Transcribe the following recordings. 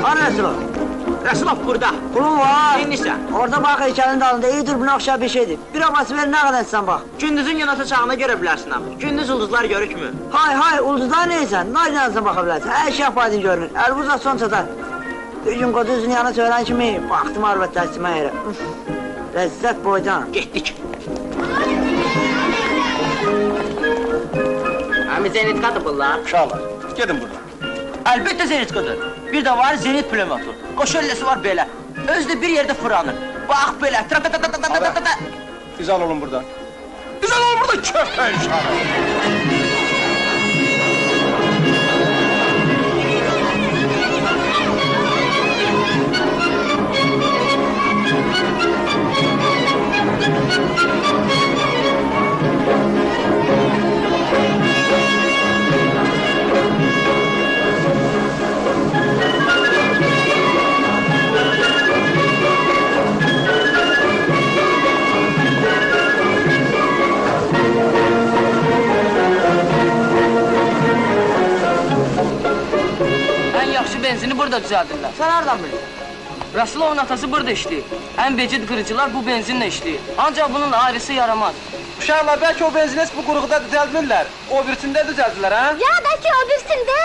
Var Rəsulov. Rəsulov burada. Pulun var. Neyinirsən? Orada bax heykelin dalında iyi dürbünə oxşar bir şeydir. Bir abası ver, nə qədər etsən bax. Gündüzün yonata çağına görə bilərsin abi. Gündüz ulduzlar görükmü? Hay, ulduzlar neysən? Narinəzə baxa bilərsən. Hər şey apaydın görünür. Əlbuzla son çatar. Bir gün qoca üzünü yana söylən kimi, baxdım arvət dərstimə yerə. Ləzzət boydan. Getdik. Həmi Zenitkadır bunlar. Uşaqlar, gedin buradan. Əlbəttə Zenitkadır. Bir də var Zenit pulemyotu. Qoşölləsi var belə. Özü bir yerdə fırlanır. Bax belə. İzal olun buradan. İzal olun buradan, köpək uşağı! Benzini burada düzəldirlər. Sən hardan bilirsən? Rasulovun atası burada işləyir. Ən becid qırıcılar bu benzinlə işləyir. Ancaq bunun ayrısı yaramaz. Uşaqlar, bəlkə o benzines bu quruqda düzəldirlər. O birisində düzəldilər, hə? Ya, bəlkə o birisində.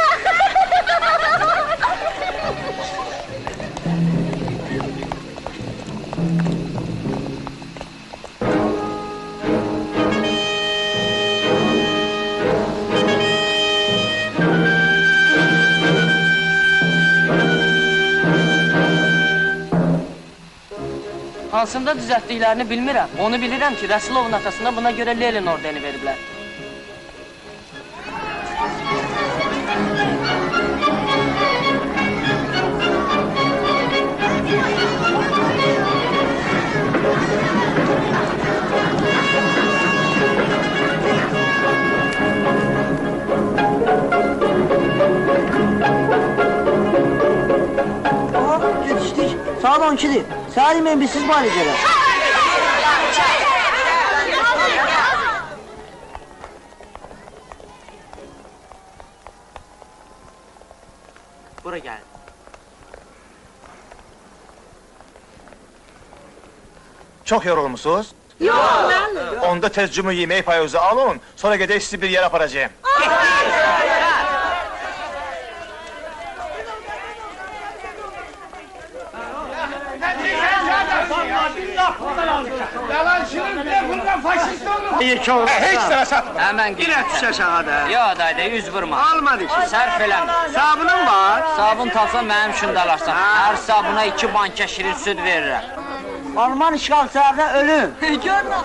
Hansında düzəltdiklərini bilmirəm. Onu bilirəm ki, Rasulovun atasına buna görə Lenin ordeni veriblər. Yetişdik. Saat 12'dir. Saat yemeğin biz siz bari edeceğiz. Bura gəl. Çox yorulmusunuz? Yox, mən. Onda tez cümü yemək payınızı alın, sonra gedək sizi bir yerə aparacağım. Yalançının bile bundan faşist olur. Heç sənə satma. Həmən Bir ətiş aşağıda. Yox, dayda, 100 vurma. Almadı ki. Sərf eləmir. Sabunun var. Sabun tapsan mənim üçün də alarsan. Hər sabuna 2 banka şirin süd verirəm. Alman işgalçılarına ölüm. Gör nə?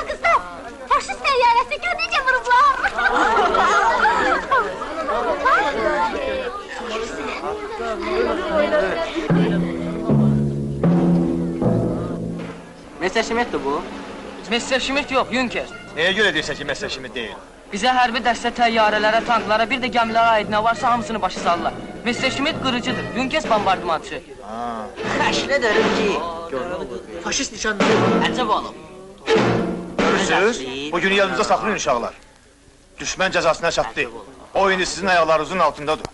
Qızlar, faşist təyyarəsi gör necə vurublar. Messerschmitt'dir bu. Messerschmitt yox, Junkers. Nəyə görə deyirsən ki, Messerschmitt deyil? Bizə hərbi dəstə təyyarələrə, tanklara, bir də gəmilərə aid nə varsa hamısını başa salırlar. Messerschmitt qırıcıdır, Junkers bombardımançı. Xəşlə derim ki, faşist nişanları əcəb olub. Görürsünüz, bugünü yanınıza saxlayın uşaqlar. Düşmən cəzasına çatdı. O indi sizin ayaqlarınızın altındadır.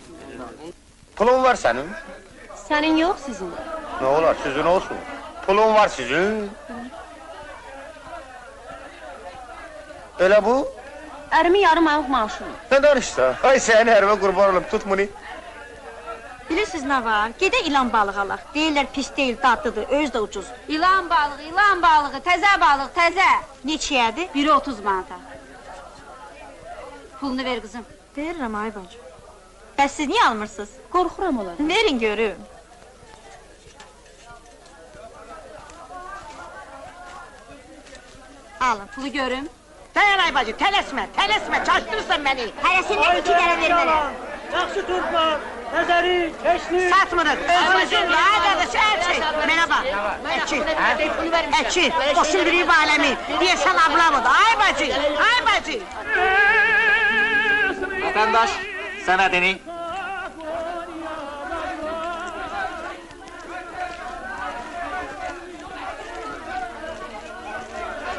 Pulun var senin. Sənin yox, sizin. Ne olar, sizin olsun. Pulun var sizin. Öyle bu. Ərimi yarım ayıq maaşım. Ne danışsa? Ay sen herime kurban olayım, tut bunu. Bilirsiniz nə var? Gedə ilan balığı alaq. Deyirlər pis deyil, dadlıdır, öz də ucuz. İlan balığı, təzə balıq, təzə. Neçəyədir? Biri 30 manata. Pulunu ver qızım. Verirəm ay bacı. Bəs siz niyə almırsınız? Qorxuram olar. Verin görüm. Alın, pulu görüm. Dayan ay bacı, tələsmə, çaşdırırsan məni. Hərəsindən 2 dənə ver mənə. Yaxşı turplar, nəzəri, keçli. Satmırıq, özümüzün, ya qardaş, əçi. Mənə bax, əçi, qoşun biriyib aləmi. Deyəsən ablamıdır, ay bacı. Vatandaş, sana denin.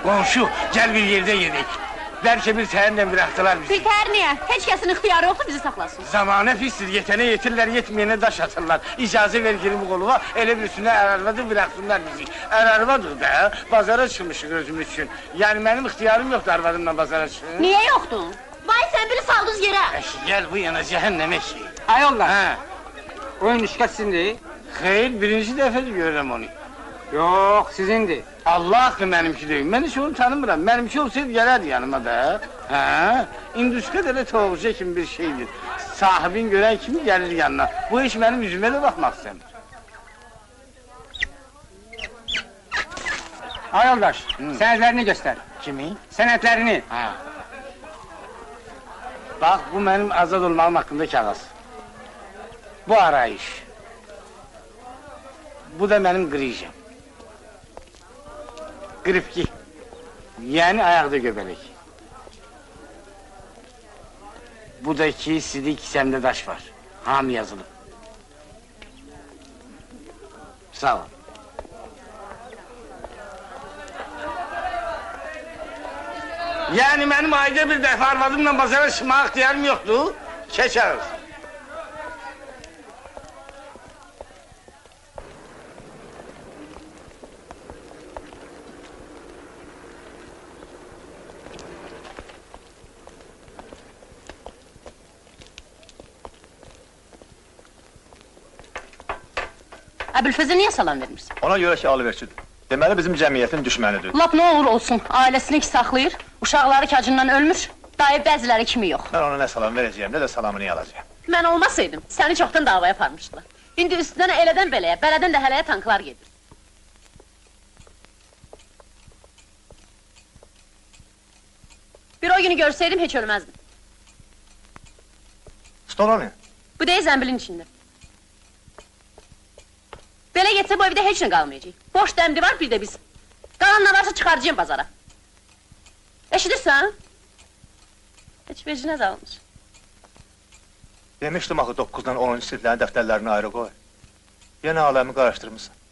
Qonşu, gəl bir yerdə yedik. Bəlkə bir səhərlə bıraxdılar bizi. Birtəhər niyə? Heç kəsin ixtiyarı yoxdur bizi saxlasın. Zamanə pisdir, yetənə yetirlər, yetməyənə daş atırlar. İcazə ver girim qoluma, elə bir üstünə ərarvadır, bıraxsınlar bizi. Ərarvadır da, bazara çıxmışıq özümüz üçün. Yəni mənim ixtiyarım yoxdur arvadımla bazara çıxın. Niyə yoxdur? Vay sən biri saldınız yerə. Əşi, gəl bu yana cəhənnəmə ki. Ayollar, Hə, oyun işgal sizindir. xeyr, birinci dəfədir görürəm onu. Yox, sizindir. Allah haqqı mənimki deyil, mən heç onu tanımıram. Mənimki olsaydı gələrdi yanıma da. Hə, indüskə də elə toğuca kimi bir şeydir. Sahibin görən kimi gəlir yanına. Bu iş mənim yüzümə də baxmaq istəmir. Ayoldaş, sənədlərini göstər. Kimi? Sənədlərini. Hə. Bax, bu mənim azad olmağım haqqında kağız. Bu arayış. Bu da mənim qrijam. Qripki. Yəni ayaqda göbələk. Bu da ki, sidik kisəmdə daş var. Hamı yazılıb. Sağ ol. Yəni mənim ayda bir dəfə arvadımla bazara çıxmağa ixtiyarım yoxdur. Keç ağız. Əbülfəzə niyə salam vermirsən? Ona görə ki, alıverçidir. Deməli bizim cəmiyyətin düşmənidir. Lap nə olur olsun, ailəsini ki saxlayır, uşaqları ki acından ölmür, dayı bəziləri kimi yox. Mən ona nə salam verəcəyəm, nə də salamını alacağım. Mən olmasaydım, səni çoxdan davaya aparmışdılar. İndi üstündən elədən beləyə, belədən də hələyə tanklar gedir. Bir o günü görsəydim, heç ölməzdim. Stola ne? Bu deyil zəmbilin içində. Belə getsə bu evdə heç nə qalmayacaq. Boş dəmdi var, bir də biz. Qalan nə varsa çıxaracağım bazara. Eşidirsən? Heç vecinə qalmış. Demişdim axı 9-dan 10-cu siniflərin dəftərlərini ayrı qoy. Yenə aləmi qarışdırmışsın.